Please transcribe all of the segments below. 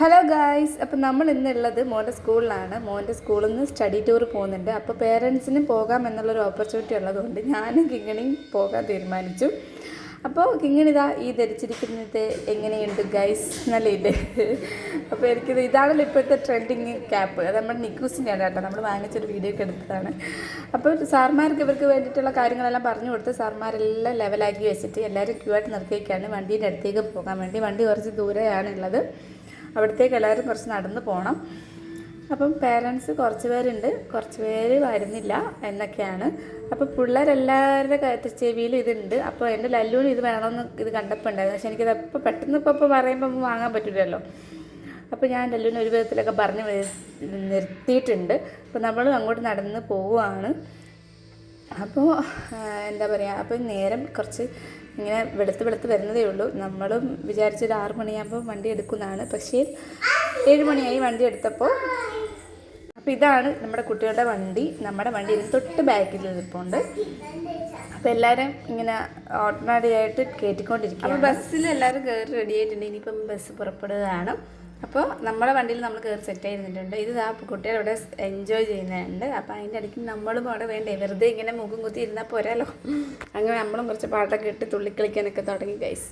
Hello guys, അപ്പോൾ നമ്മൾ ഇന്നുള്ളത് മോൻ്റെ സ്കൂളിലാണ്. മോൻ്റെ സ്കൂളിൽ നിന്ന് സ്റ്റഡി ടൂർ പോകുന്നുണ്ട്. അപ്പോൾ പേരൻസിനും പോകാം എന്നുള്ളൊരു ഓപ്പർച്യൂണിറ്റി ഉള്ളതുകൊണ്ട് ഞാനും കിങ്ങിണിയും പോകാൻ തീരുമാനിച്ചു. അപ്പോൾ കിങ്ങിണിതാ ഈ ധരിച്ചിരിക്കുന്നത് എങ്ങനെയുണ്ട് ഗൈസ്? നല്ല ഇത്. അപ്പോൾ എനിക്കിത് ഇതാണല്ലോ ഇപ്പോഴത്തെ ട്രെൻഡിങ് ക്യാപ്പ്. അത് നമ്മുടെ നിക്കൂസിൻ്റെ ആണ് കേട്ടോ. നമ്മൾ വാങ്ങിച്ചൊരു വീഡിയോ ഒക്കെ എടുത്തതാണ്. അപ്പോൾ സാർമാർക്ക് ഇവർക്ക് വേണ്ടിയിട്ടുള്ള കാര്യങ്ങളെല്ലാം പറഞ്ഞു കൊടുത്ത് സാർമാരെല്ലാം ലെവലാക്കി വെച്ചിട്ട് എല്ലാവരും ക്യൂ ആയിട്ട് നിർത്തിയേക്കാണ് വണ്ടീൻ്റെ അടുത്തേക്ക് പോകാൻ വേണ്ടി. വണ്ടി കുറച്ച് ദൂരെയാണുള്ളത്. അവിടത്തേക്ക് എല്ലാവരും കുറച്ച് നടന്ന് പോകണം. അപ്പം പേരൻസ് കുറച്ച് പേരുണ്ട്, കുറച്ച് പേര് വരുന്നില്ല എന്നൊക്കെയാണ്. അപ്പോൾ പിള്ളേരെല്ലാവരുടെ ചെവിയിലും ഇതുണ്ട്. അപ്പോൾ എൻ്റെ ലല്ലൂന് ഇത് വേണമെന്ന് ഇത് കണ്ടപ്പോൾ ഉണ്ടായിരുന്നു. പക്ഷേ എനിക്കിത് എപ്പോൾ പെട്ടെന്ന് ഇപ്പോൾ പറയുമ്പോൾ വാങ്ങാൻ പറ്റില്ലല്ലോ. അപ്പോൾ ഞാൻ ലല്ലൂന് ഒരു വിധത്തിലൊക്കെ പറഞ്ഞ് നിർത്തിയിട്ടുണ്ട്. അപ്പോൾ നമ്മൾ അങ്ങോട്ട് നടന്ന് പോവുകയാണ്. അപ്പോൾ എന്താ പറയുക, അപ്പോൾ നേരം കുറച്ച് ഇങ്ങനെ വെളുത്ത് വരുന്നതേ ഉള്ളൂ. നമ്മളും വിചാരിച്ചൊരു 6 മണിയാകുമ്പോൾ വണ്ടി എടുക്കുന്നതാണ്. പക്ഷേ 7 മണിയായി വണ്ടി എടുത്തപ്പോൾ. അപ്പോൾ ഇതാണ് നമ്മുടെ കുട്ടികളുടെ വണ്ടി. നമ്മുടെ വണ്ടി ഇതിന് തൊട്ട് ബാക്കിൽ നിൽപ്പുണ്ട്. അപ്പോൾ എല്ലാവരും ഇങ്ങനെ ഓർഡിനറി ആയിട്ട് കയറ്റിക്കൊണ്ടിരിക്കും. അപ്പോൾ ബസ്സിൽ എല്ലാവരും കയറി റെഡി ആയിട്ടുണ്ട്. ഇനിയിപ്പം ബസ് പുറപ്പെടുകയാണ്. അപ്പോൾ നമ്മുടെ വണ്ടിയിൽ നമ്മൾ കയറി സെറ്റ് ചെയ്തിട്ടുണ്ട്. ഇത് ആ കുട്ടികൾ ഇവിടെ എൻജോയ് ചെയ്യുന്നുണ്ട്. അപ്പോൾ അതിൻ്റെ ഇടയ്ക്ക് നമ്മളും അവിടെ വേണ്ടേ, വെറുതെ ഇങ്ങനെ മുഖം കുത്തി ഇരുന്നാൽ പോരാലോ. അങ്ങനെ നമ്മളും കുറച്ച് പാട്ടൊക്കെ ഇട്ട് തുള്ളിക്കളിക്കാനൊക്കെ തുടങ്ങി ഗൈസ്.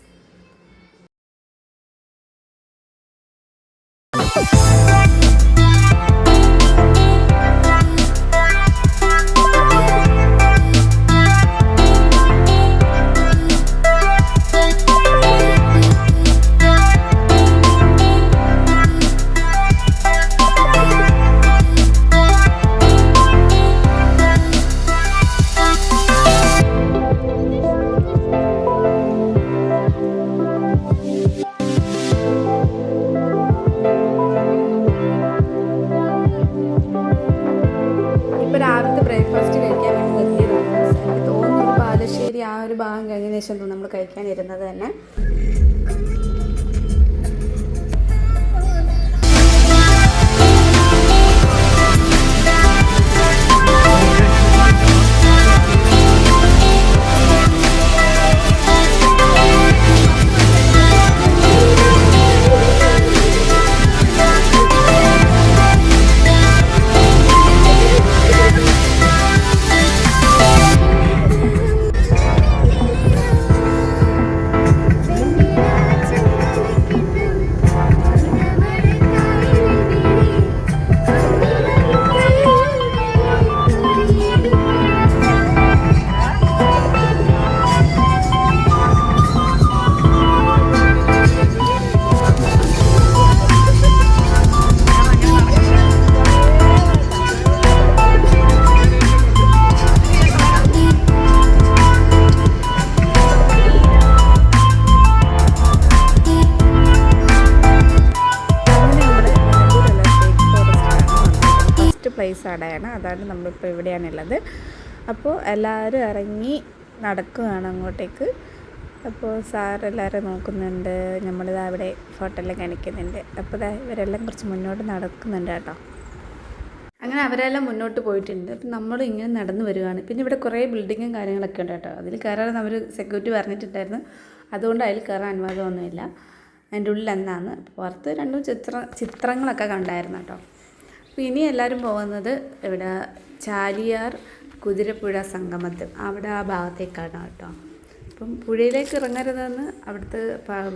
രാവിലത്തെ ബ്രേക്ക്ഫാസ്റ്റ് കഴിക്കാൻ വേണ്ടി നിർത്തിയതാണ്. എനിക്ക് തോന്നുന്നു ഒരു പാലശ്ശേരി ആ ഒരു ഭാഗം കഴിഞ്ഞതിന് ശേഷം നമ്മൾ കഴിക്കാനിരുന്നത് തന്നെ. പ്ലേസ് അവിടെയാണ്. അതാണ് നമ്മളിപ്പോൾ ഇവിടെയാണുള്ളത്. അപ്പോൾ എല്ലാവരും ഇറങ്ങി നടക്കുകയാണ് അങ്ങോട്ടേക്ക്. അപ്പോൾ സാർ എല്ലാവരും നോക്കുന്നുണ്ട്. നമ്മളിത് അവിടെ ഫോട്ടോയെല്ലാം കാണിക്കുന്നുണ്ട്. അപ്പോൾ ഇവരെല്ലാം കുറച്ച് മുന്നോട്ട് നടക്കുന്നുണ്ട് കേട്ടോ. അങ്ങനെ അവരെല്ലാം മുന്നോട്ട് പോയിട്ടുണ്ട്. അപ്പം നമ്മൾ ഇങ്ങനെ നടന്നു വരികയാണ്. പിന്നെ ഇവിടെ കുറേ ബിൽഡിങ്ങും കാര്യങ്ങളൊക്കെ ഉണ്ട് കേട്ടോ. അതിൽ കയറാൻ അവർ സെക്യൂരിറ്റി പറഞ്ഞിട്ടുണ്ടായിരുന്നു. അതുകൊണ്ട് അതിൽ കയറാൻ അനുവാദമൊന്നുമില്ല. അതിൻ്റെ ഉള്ളിൽ എന്നാണ്. പുറത്ത് 2 ചിത്രങ്ങളൊക്കെ കണ്ടായിരുന്നു കേട്ടോ. അപ്പോൾ ഇനി എല്ലാവരും പോകുന്നത് ഇവിടെ ചാലിയാർ കുതിരപ്പുഴ സംഗമത്തിൽ അവിടെ ആ ഭാഗത്തേക്കാണ് കേട്ടോ. അപ്പം പുഴയിലേക്ക് ഇറങ്ങരുതെന്ന് അവിടുത്തെ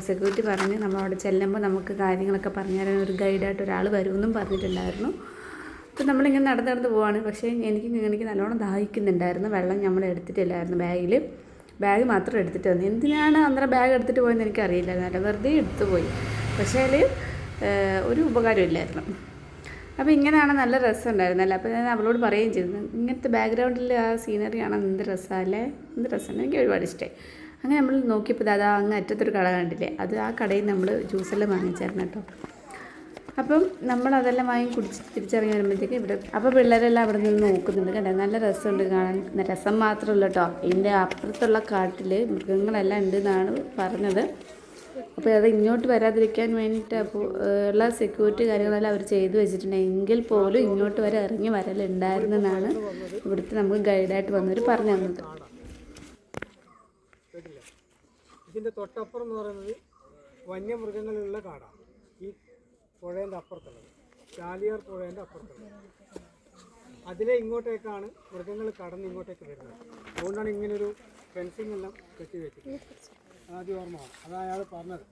സെക്യൂരിറ്റി പറഞ്ഞ് നമ്മളവിടെ ചെല്ലുമ്പോൾ നമുക്ക് കാര്യങ്ങളൊക്കെ പറഞ്ഞു തരാൻ ഒരു ഗൈഡായിട്ട് ഒരാൾ വരുമെന്നും പറഞ്ഞിട്ടുണ്ടായിരുന്നു. അപ്പോൾ നമ്മളിങ്ങനെ നടന്ന് പോവാണ്. പക്ഷേ എനിക്ക് നല്ലോണം ദാഹിക്കുന്നുണ്ടായിരുന്നു. വെള്ളം നമ്മൾ എടുത്തിട്ടില്ലായിരുന്നു ബാഗ് മാത്രം എടുത്തിട്ട് വന്നു. എന്തിനാണ് അന്നേരം ബാഗ് എടുത്തിട്ട് പോയെന്ന് എനിക്കറിയില്ലായിരുന്നല്ലോ. വെറുതെ എടുത്തു പോയി. പക്ഷേ അതിൽ ഒരു ഉപകാരമില്ലായിരുന്നു. അപ്പോൾ ഇങ്ങനെയാണ് നല്ല രസമുണ്ടായിരുന്നല്ലോ. അപ്പോൾ ഞാൻ അവളോട് പറയുകയും ചെയ്തു, ഇങ്ങനത്തെ ബാക്ക്ഗ്രൗണ്ടിൽ ആ സീനറി കാണാൻ എന്ത് രസമല്ലേ, എന്ത് രസമാണ്. എനിക്ക് ഒരുപാട് ഇഷ്ടമായി. അങ്ങനെ നമ്മൾ നോക്കിയപ്പോൾ അതാ അങ്ങ് അറ്റത്തൊരു കട കണ്ടില്ലേ, അത് ആ കടയിൽ നമ്മൾ ജ്യൂസെല്ലാം വാങ്ങിച്ചായിരുന്നു കേട്ടോ. അപ്പം നമ്മളതെല്ലാം വാങ്ങി കുടിച്ച് തിരിച്ചിറങ്ങി വരുമ്പോഴത്തേക്ക് ഇവിടെ അപ്പോൾ പിള്ളേരെല്ലാം അവിടെ നിന്ന് നോക്കുന്നുണ്ട് കേട്ടോ. നല്ല രസമുണ്ട് കാണാൻ. രസം മാത്രമല്ല കേട്ടോ, ഇതിൻ്റെ അപ്പുറത്തുള്ള കാട്ടിൽ മൃഗങ്ങളെല്ലാം ഉണ്ടെന്നാണ് പറഞ്ഞത്. അപ്പോൾ അത് ഇങ്ങോട്ട് വരാതിരിക്കാൻ വേണ്ടിയിട്ട് അപ്പോൾ ഉള്ള സെക്യൂരിറ്റി കാര്യങ്ങളെല്ലാം അവർ ചെയ്തു വെച്ചിട്ടുണ്ട്. എങ്കിൽ പോലും ഇങ്ങോട്ട് വരെ ഇറങ്ങി വരലുണ്ടായിരുന്നെന്നാണ് ഇവിടുത്തെ നമുക്ക് ഗൈഡായിട്ട് വന്നവർ പറഞ്ഞു തന്നത്. ഇതിൻ്റെ തൊട്ടപ്പുറം എന്ന് പറയുന്നത് വന്യമൃഗങ്ങളുള്ള കാടാണ്. ഈ പുഴേൻ്റെ അപ്പുറത്തുള്ളത്, ചാലിയാർ പുഴേൻ്റെ അപ്പുറത്തുള്ളത്. അതിലെ ഇങ്ങോട്ടേക്കാണ് മൃഗങ്ങൾ കടന്ന് ഇങ്ങോട്ടേക്ക് വരുന്നത്. അതുകൊണ്ടാണ് ഇങ്ങനൊരു ഫെൻസിങ് എല്ലാം കെട്ടിവെച്ചത്. ആദ്യം ഓർമ്മയാണ്, അതാണ് അയാൾ പറഞ്ഞത്.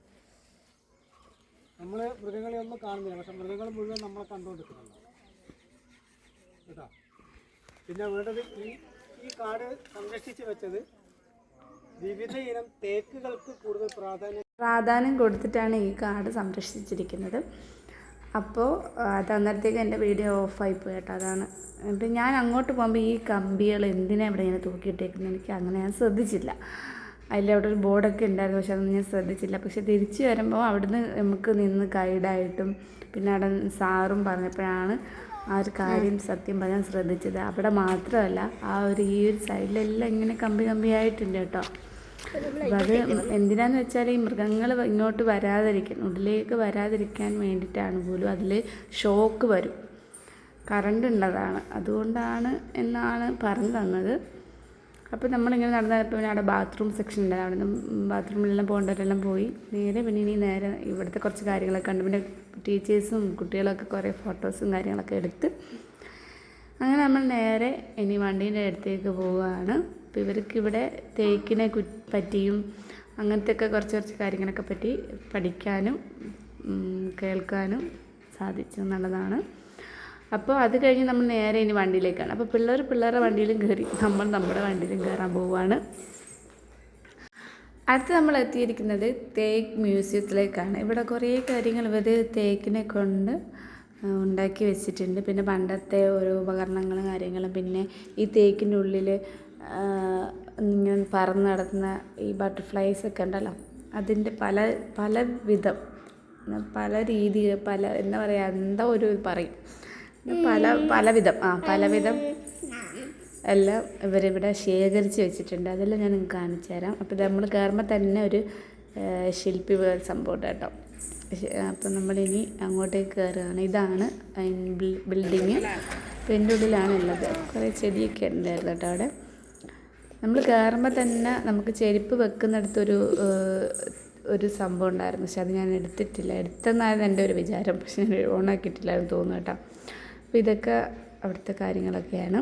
നമ്മൾ മൃഗങ്ങളെ ഒന്നും കാണുന്നില്ല, പക്ഷെ മൃഗങ്ങൾ മുഴുവൻ നമ്മളെ കണ്ടുകൊണ്ടിരിക്കുന്നുണ്ട് കേട്ടോ. പിന്നെ വേണ്ടത് ഈ കാട് സംരക്ഷിച്ച് വെച്ചത് വിവിധ ഇനം തേക്കുകൾക്ക് കൂടുതൽ പ്രാധാന്യം കൊടുത്തിട്ടാണ് ഈ കാട് സംരക്ഷിച്ചിരിക്കുന്നത്. അപ്പോൾ അത് അന്നേരത്തേക്ക് എൻ്റെ വീഡിയോ ഓഫായിപ്പോയി കേട്ടോ. അതാണ് എന്നിട്ട് ഞാൻ അങ്ങോട്ട് പോകുമ്പോൾ ഈ കമ്പികൾ എന്തിനാണ് ഇവിടെ ഇങ്ങനെ തൂക്കിയിട്ടേക്കുന്നത് എനിക്ക് അങ്ങനെ ഞാൻ ശ്രദ്ധിച്ചില്ല. അതിലവിടെ ഒരു ബോർഡൊക്കെ ഉണ്ടായിരുന്നു, പക്ഷെ അതൊന്നും ഞാൻ ശ്രദ്ധിച്ചില്ല. പക്ഷെ തിരിച്ച് വരുമ്പോൾ അവിടുന്ന് നമുക്ക് നിന്ന് ഗൈഡായിട്ടും പിന്നെ അവിടെ സാറും പറഞ്ഞപ്പോഴാണ് ആ ഒരു കാര്യം സത്യം പറഞ്ഞാൽ ശ്രദ്ധിച്ചത്. അവിടെ മാത്രമല്ല ഈ ഒരു സൈഡിലെല്ലാം ഇങ്ങനെ കമ്പിയായിട്ടുണ്ട് കേട്ടോ. അപ്പം അത് എന്തിനാന്ന് വെച്ചാൽ ഈ മൃഗങ്ങൾ ഇങ്ങോട്ട് ഉള്ളിലേക്ക് വരാതിരിക്കാൻ വേണ്ടിയിട്ടാണ് പോലും. അതിൽ ഷോക്ക് വരും, കറണ്ട് ഉള്ളതാണ്, അതുകൊണ്ടാണ് എന്നാണ് പറഞ്ഞു തന്നത്. അപ്പോൾ നമ്മളിങ്ങനെ നടന്നപ്പോൾ പിന്നെ അവിടെ ബാത്റൂം സെക്ഷൻ ഉണ്ടായിരുന്നു. അവിടെ നിന്ന് ബാത്റൂമിലെല്ലാം പോകേണ്ടവരെല്ലാം പോയി പിന്നെ നേരെ ഇവിടുത്തെ കുറച്ച് കാര്യങ്ങളൊക്കെ കണ്ടു. പിന്നെ ടീച്ചേഴ്സും കുട്ടികളൊക്കെ കുറേ ഫോട്ടോസും കാര്യങ്ങളൊക്കെ എടുത്ത് അങ്ങനെ നമ്മൾ നേരെ ഇനി വണ്ടീൻ്റെ അടുത്തേക്ക് പോവുകയാണ്. അപ്പോൾ ഇവർക്കിവിടെ തേക്കിനെ പറ്റിയും അങ്ങനത്തെ ഒക്കെ കുറച്ച് കാര്യങ്ങളൊക്കെ പറ്റി പഠിക്കാനും കേൾക്കാനും സാധിച്ചു എന്നുള്ളതാണ്. അപ്പോൾ അത് കഴിഞ്ഞ് നമ്മൾ നേരെ ഇനി വണ്ടിയിലേക്കാണ്. അപ്പോൾ പിള്ളേരുടെ വണ്ടിയിലും കയറി നമ്മൾ നമ്മുടെ വണ്ടിയിലും കയറാൻ പോവുകയാണ്. അടുത്ത് നമ്മൾ എത്തിയിരിക്കുന്നത് തേക്ക് മ്യൂസിയത്തിലേക്കാണ്. ഇവിടെ കുറേ കാര്യങ്ങൾ ഇവർ തേക്കിനെ കൊണ്ട് ഉണ്ടാക്കി വെച്ചിട്ടുണ്ട്. പിന്നെ പണ്ടത്തെ ഓരോ ഉപകരണങ്ങളും കാര്യങ്ങളും, പിന്നെ ഈ തേക്കിൻ്റെ ഉള്ളിൽ ഇങ്ങനെ പറന്ന് നടത്തുന്ന ഈ ബട്ടർഫ്ലൈസൊക്കെ ഉണ്ടല്ലോ, അതിൻ്റെ പല രീതി എന്താ പറയുക, എന്താ ഒരു പറയും പലവിധം എല്ലാം ഇവരിവിടെ ശേഖരിച്ച് വെച്ചിട്ടുണ്ട്. അതെല്ലാം ഞാൻ നിങ്ങൾക്ക് കാണിച്ചു തരാം. അപ്പോൾ നമ്മൾ കയറുമ്പോൾ തന്നെ ഒരു ശില്പി സംഭവം കേട്ടോ. അപ്പം നമ്മളിനി അങ്ങോട്ടേക്ക് കയറുകയാണ്. ഇതാണ് ബിൽഡിങ്. അപ്പോൾ എൻ്റെ ഉള്ളിലാണ് ഉള്ളത്. കുറേ ചെടിയൊക്കെ ഉണ്ടായിരുന്നു കേട്ടോ അവിടെ. നമ്മൾ കയറുമ്പോൾ തന്നെ നമുക്ക് ചെരുപ്പ് വെക്കുന്നിടത്തൊരു സംഭവം ഉണ്ടായിരുന്നു, പക്ഷെ അത് ഞാൻ എടുത്തിട്ടില്ല. എടുത്തെന്നായിരുന്നു എൻ്റെ ഒരു വിചാരം, പക്ഷെ ഞാൻ ഓണാക്കിയിട്ടില്ലായിരുന്നു തോന്നുന്നു കേട്ടോ. അപ്പോൾ ഇതൊക്കെ അവിടുത്തെ കാര്യങ്ങളൊക്കെയാണ്.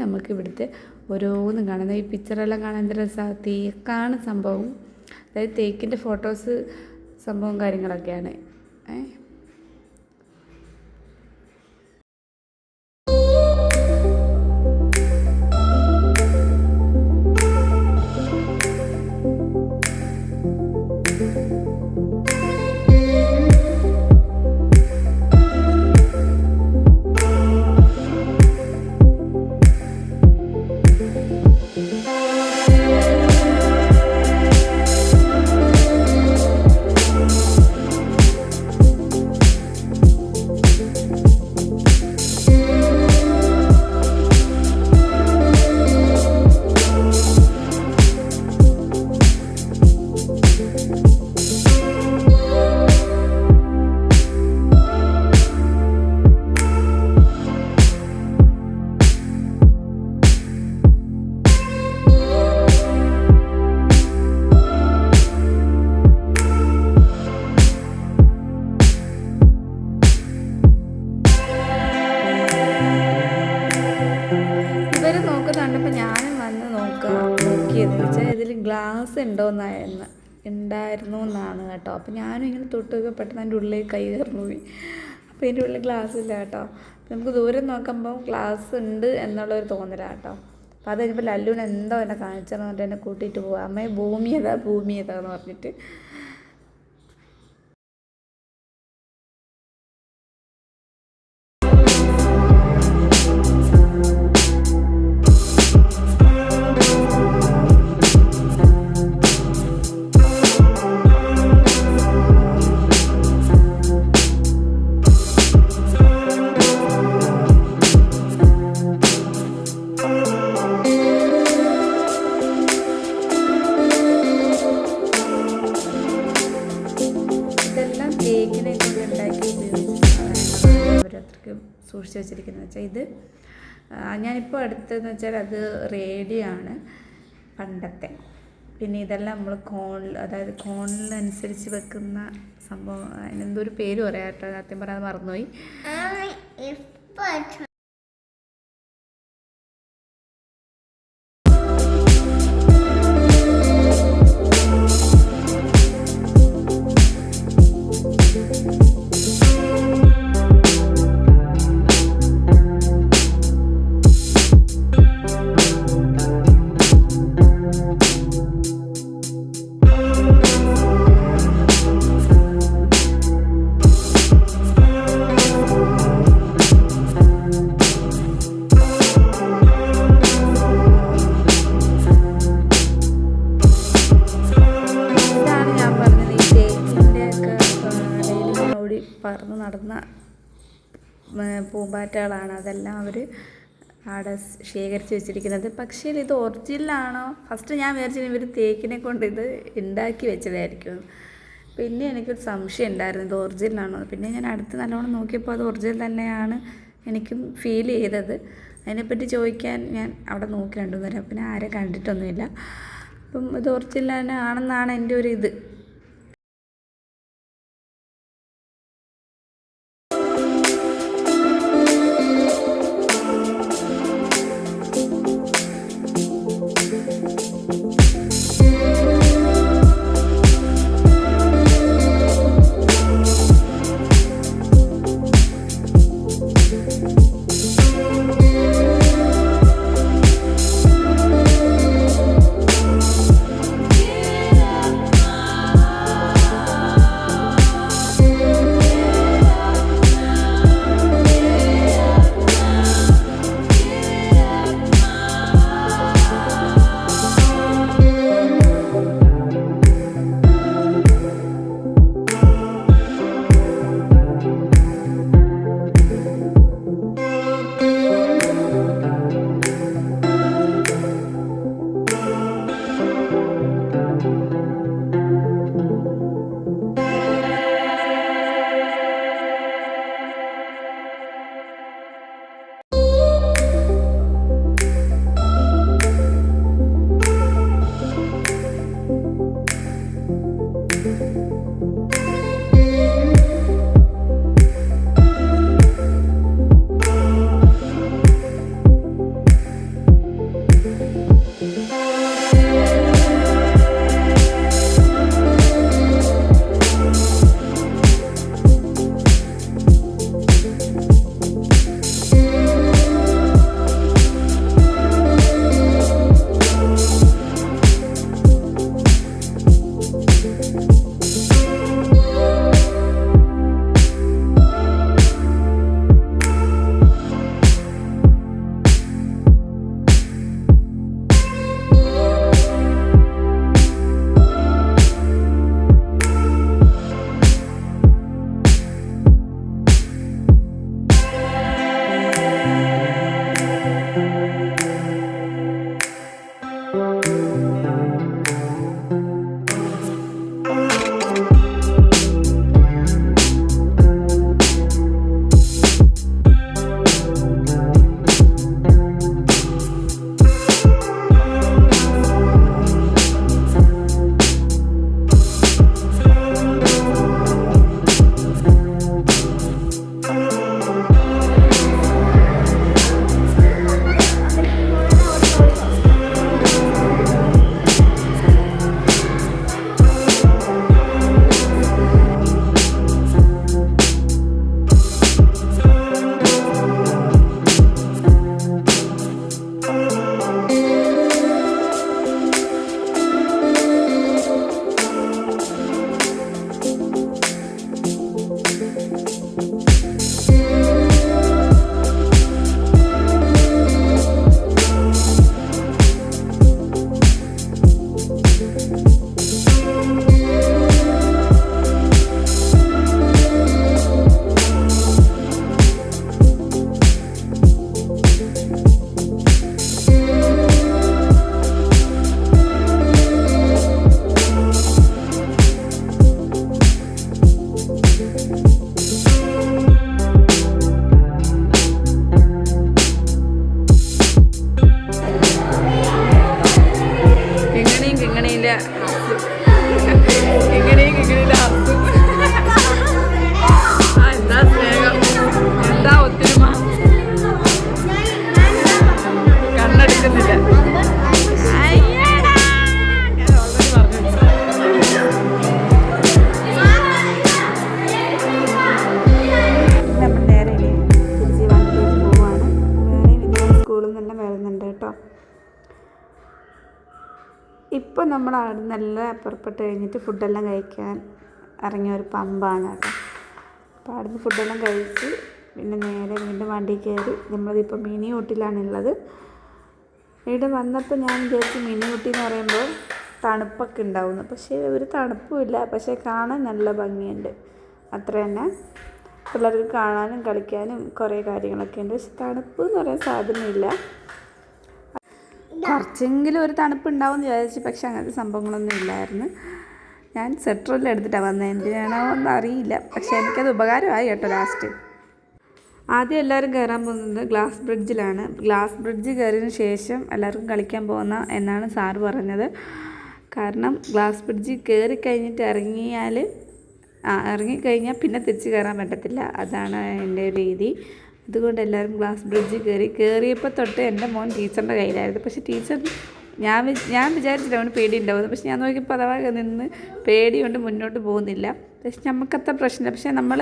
നമുക്ക് ഇവിടുത്തെ ഓരോന്നും കാണുന്നത് ഈ പിക്ചറെല്ലാം കാണാൻ എന്ത് രസമാണ്. തേക്കാണ് സംഭവം, അതായത് തേക്കിൻ്റെ ഫോട്ടോസ് സംഭവം കാര്യങ്ങളൊക്കെയാണ്. ഗ്ലാസ് ഉണ്ടായിരുന്നു എന്നാണ് കേട്ടോ. അപ്പോൾ ഞാനും ഇങ്ങനെ തൊട്ടൊക്കെ പെട്ടെന്ന് അതിൻ്റെ ഉള്ളിലേക്ക് കൈ കയറുന്നു പോയി. അപ്പോൾ ഇതിൻ്റെ ഉള്ളിൽ ഗ്ലാസ് ഇല്ല കേട്ടോ. അപ്പോൾ നമുക്ക് ദൂരം നോക്കുമ്പോൾ ഗ്ലാസ് ഉണ്ട് എന്നുള്ളൊരു തോന്നലാണ് കേട്ടോ. അപ്പോൾ അത് കഴിഞ്ഞപ്പോൾ ലല്ലുവിന് എന്തോ എന്നെ കാണിച്ചതെന്ന് പറഞ്ഞിട്ട് എന്നെ കൂട്ടിയിട്ട് പോവുക. അമ്മയെ ഭൂമി ഏതാന്ന് പറഞ്ഞിട്ട്. സൂക്ഷിച്ച് വെച്ചിരിക്കുന്നത് വെച്ചാൽ ഇത് ഞാനിപ്പോൾ എടുത്തതെന്ന് വെച്ചാൽ അത് റേഡിയോ ആണ് പണ്ടത്തെ. പിന്നെ ഇതെല്ലാം നമ്മൾ കോണിലനുസരിച്ച് വെക്കുന്ന സംഭവം, അതിനെന്തോ ഒരു പേര് പറയാം കേട്ടോ, സത്യം പറയാതെ മറന്നുപോയി. പറന്ന് നടന്ന പൂമ്പാറ്റകളാണ്, അതെല്ലാം അവർ അവിടെ ശേഖരിച്ച് വെച്ചിരിക്കുന്നത്. പക്ഷേ ഇത് ഒറിജിനലാണോ? ഫസ്റ്റ് ഞാൻ വിചാരിച്ചു ഇവർ തേക്കിനെ കൊണ്ട് ഇത് ഉണ്ടാക്കി വെച്ചതായിരിക്കും. പിന്നെ എനിക്കൊരു സംശയം ഉണ്ടായിരുന്നു ഇത് ഒറിജിനലാണോ. പിന്നെ ഞാൻ അടുത്ത് നല്ലോണം നോക്കിയപ്പോൾ അത് ഒറിജിനൽ തന്നെയാണ് എനിക്കും ഫീൽ ചെയ്തത്. അതിനെപ്പറ്റി ചോദിക്കാൻ ഞാൻ അവിടെ നോക്കി 2 നേരം, പിന്നെ ആരും കണ്ടിട്ടൊന്നുമില്ല. അപ്പം ഇത് ഒറിജിനൽ തന്നെ ആണെന്നാണ് എൻ്റെ ഒരു ഇത്. ഇപ്പോൾ നമ്മൾ അവിടെ നിന്നെല്ലാം പുറപ്പെട്ട് കഴിഞ്ഞിട്ട് ഫുഡെല്ലാം കഴിക്കാൻ ഇറങ്ങിയ ഒരു പമ്പാണ് കേട്ടോ. അപ്പോൾ അവിടുന്ന് ഫുഡെല്ലാം കഴിച്ച് പിന്നെ നേരെ വീണ്ടും വണ്ടി കയറി. നമ്മളിതിപ്പോൾ മിനി ഊട്ടിയിലാണുള്ളത്. ഇവിടെ വന്നപ്പോൾ ഞാൻ വിചാരിച്ചു മിനി ഊട്ടി എന്ന് പറയുമ്പോൾ തണുപ്പൊക്കെ ഉണ്ടാവുന്നു. പക്ഷേ ഒരു തണുപ്പുമില്ല. പക്ഷേ കാണാൻ നല്ല ഭംഗിയുണ്ട്, അത്ര തന്നെ. പിള്ളേർക്ക് കാണാനും കളിക്കാനും കുറേ കാര്യങ്ങളൊക്കെ ഉണ്ട്. പക്ഷെ തണുപ്പ് എന്ന് പറയാൻ സാധനമില്ല. കുറച്ചെങ്കിലും ഒരു തണുപ്പ് ഉണ്ടാവും എന്ന് വിചാരിച്ചു. പക്ഷെ അങ്ങനത്തെ സംഭവങ്ങളൊന്നും ഇല്ലായിരുന്നു. ഞാൻ സെട്രെല്ലാം എടുത്തിട്ടാണ് വന്നത്. എന്തിനാണോ ഒന്നും അറിയില്ല. പക്ഷേ എനിക്കത് ഉപകാരമായി കേട്ടോ. ലാസ്റ്റ് ആദ്യം എല്ലാവരും കയറാൻ പോകുന്നത് ഗ്ലാസ് ബ്രിഡ്ജിലാണ്. ഗ്ലാസ് ബ്രിഡ്ജ് കയറിയതിന് ശേഷം എല്ലാവർക്കും കളിക്കാൻ പോകുന്ന എന്നാണ് സാറ് പറഞ്ഞത്. കാരണം ഗ്ലാസ് ബ്രിഡ്ജ് കയറിക്കഴിഞ്ഞിട്ട് ഇറങ്ങിക്കഴിഞ്ഞാൽ പിന്നെ തിരിച്ച് കയറാൻ പറ്റത്തില്ല. അതാണ് എൻ്റെ രീതി. അതുകൊണ്ട് എല്ലാവരും ഗ്ലാസ് ബ്രിഡ്ജ് കയറിയപ്പോൾ തൊട്ട് എൻ്റെ മോൻ ടീച്ചറിൻ്റെ കയ്യിലായിരുന്നു. പക്ഷേ ടീച്ചർ ഞാൻ വിചാരിച്ചില്ല അവന് പേടി ഉണ്ടാവുന്നത്. പക്ഷെ ഞാൻ നോക്കിയപ്പോൾ അഥവാ നിന്ന് പേടി കൊണ്ട് മുന്നോട്ട് പോകുന്നില്ല. പക്ഷെ നമുക്കത്ര പ്രശ്നമില്ല. പക്ഷേ നമ്മൾ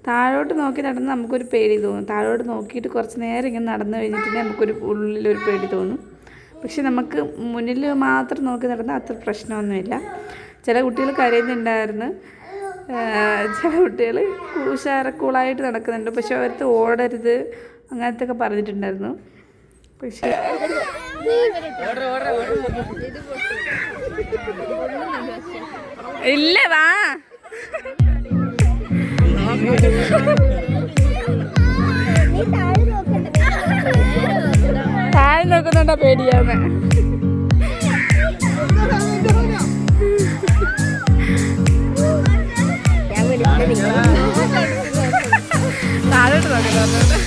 താഴോട്ട് നോക്കി നടന്ന് നമുക്കൊരു പേടി തോന്നും. താഴോട്ട് നോക്കിയിട്ട് കുറച്ച് നേരം ഇങ്ങനെ നടന്നു കഴിഞ്ഞിട്ടുണ്ടെങ്കിൽ നമുക്കൊരു ഉള്ളിലൊരു പേടി തോന്നും. പക്ഷെ നമുക്ക് മുന്നിൽ മാത്രം നോക്കി നടന്നാൽ അത്ര പ്രശ്നമൊന്നുമില്ല. ചില കുട്ടികൾ കരയുന്നുണ്ടായിരുന്നു, ചില കുട്ടികൾ കൂളായിട്ട് നടക്കുന്നുണ്ട്. പക്ഷെ അവർക്ക് ഓടരുത് അങ്ങനത്തെ ഒക്കെ പറഞ്ഞിട്ടുണ്ടായിരുന്നു. പക്ഷേ ഇല്ല വാ താഴെ നോക്കുന്നുണ്ടോ പേടിയാന്ന്. താഴോട്ട് നോക്കുന്നുണ്ട്.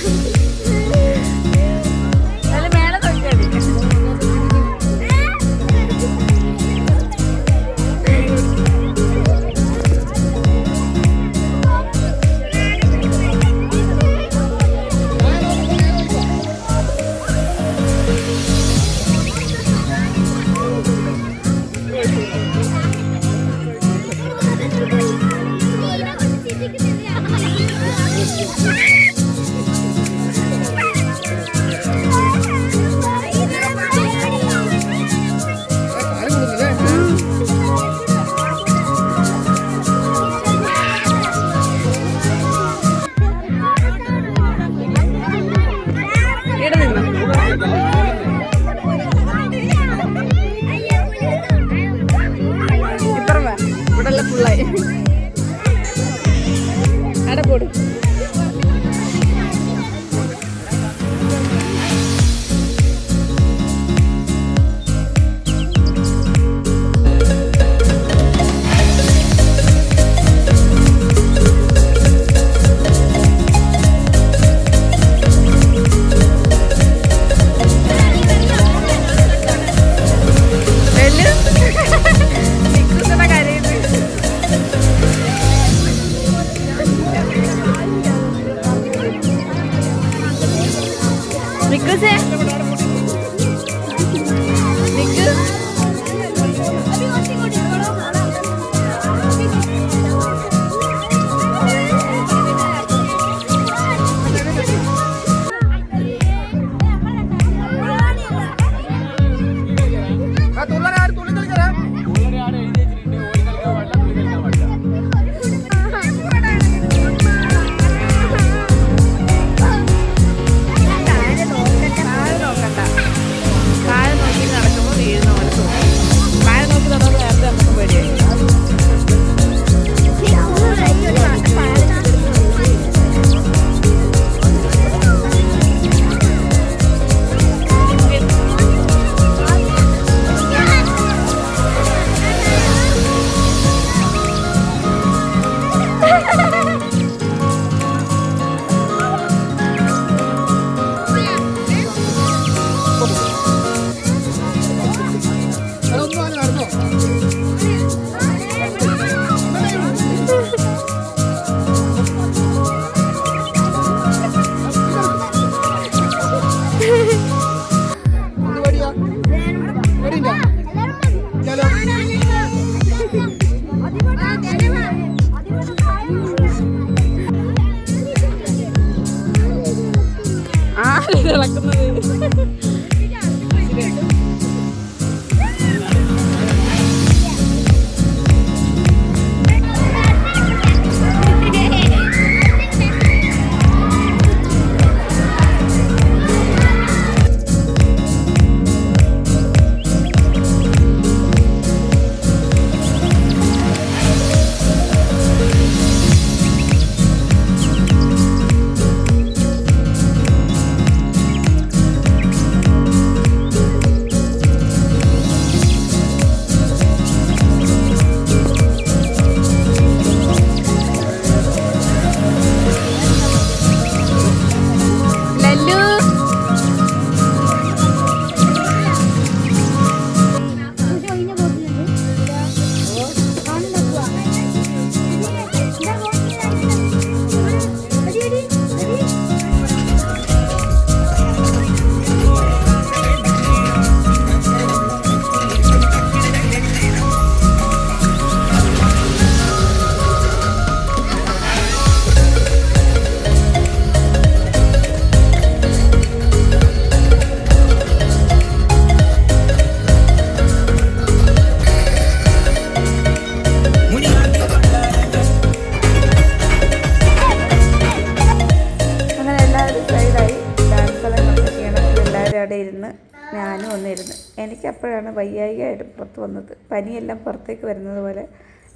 എനിക്ക് അപ്പോഴാണ് വയ്യായികയായിട്ട് പുറത്ത് വന്നത്. പനിയെല്ലാം പുറത്തേക്ക് വരുന്നത് പോലെ.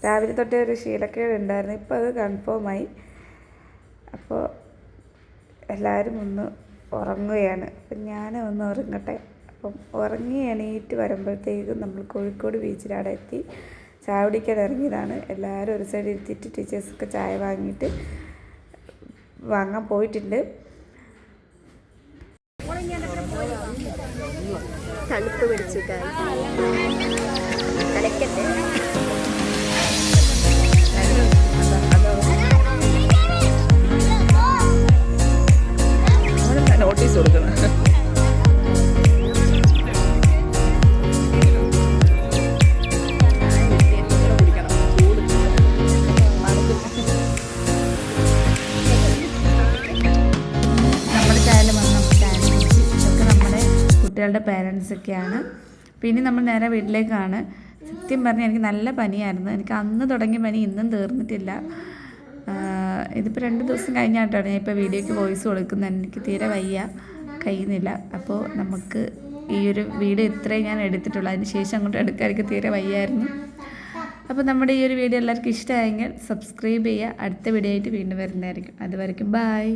രാവിലെ തൊട്ടേ ഒരു ശീലക്കേട് ഉണ്ടായിരുന്നു, ഇപ്പോൾ അത് കൺഫേമായി. അപ്പോൾ എല്ലാവരും ഒന്ന് ഉറങ്ങുകയാണ്. അപ്പം ഞാനും ഒന്ന് ഉറങ്ങട്ടെ. അപ്പം ഉറങ്ങി എണീറ്റ് വരുമ്പോഴത്തേക്കും നമ്മൾ കോഴിക്കോട് ബീച്ചിലവിടെ എത്തി. ചായ കുടിക്കാൻ ഇറങ്ങിയതാണ്. എല്ലാവരും ഒരു സൈഡ് ഇരുത്തിയിട്ട് ടീച്ചേഴ്സൊക്കെ ചായ വാങ്ങാൻ പോയിട്ടുണ്ട്. തണുപ്പ് പിടിച്ചു കളിക്കട്ടെ. നോട്ടീസ് കൊടുക്കണം. നമ്മുടെ ചാനൽ വന്ന സാൻഡ്വിച്ച് ഇതൊക്കെ നമ്മുടെ കുട്ടികളുടെ പേരൻസൊക്കെയാണ്. പിന്നെ നമ്മൾ നേരെ വീട്ടിലേക്കാണ്. സത്യം പറഞ്ഞാൽ എനിക്ക് നല്ല പനിയായിരുന്നു. എനിക്ക് അന്ന് തുടങ്ങിയ പനി ഇന്നും തീർന്നിട്ടില്ല. ഇതിപ്പോൾ 2 ദിവസം കഴിഞ്ഞായിട്ടാണ് ഞാൻ ഇപ്പോൾ വീഡിയോയ്ക്ക് വോയിസ് കൊടുക്കുന്നത്. എനിക്ക് തീരെ വയ്യ, കഴിയുന്നില്ല. അപ്പോൾ നമുക്ക് ഈ ഒരു വീഡിയോ ഇത്രയും ഞാൻ എടുത്തിട്ടുള്ളൂ. അതിന് ശേഷം അങ്ങോട്ട് എടുക്കാൻ എനിക്ക് തീരെ വയ്യായിരുന്നു. അപ്പോൾ നമ്മുടെ ഈ ഒരു വീഡിയോ എല്ലാവർക്കും ഇഷ്ടമായെങ്കിൽ സബ്സ്ക്രൈബ് ചെയ്യുക. അടുത്ത വീഡിയോ ആയിട്ട് വീണ്ടും വരുന്നതായിരിക്കും. അതുവരെയ്ക്കും ബൈ.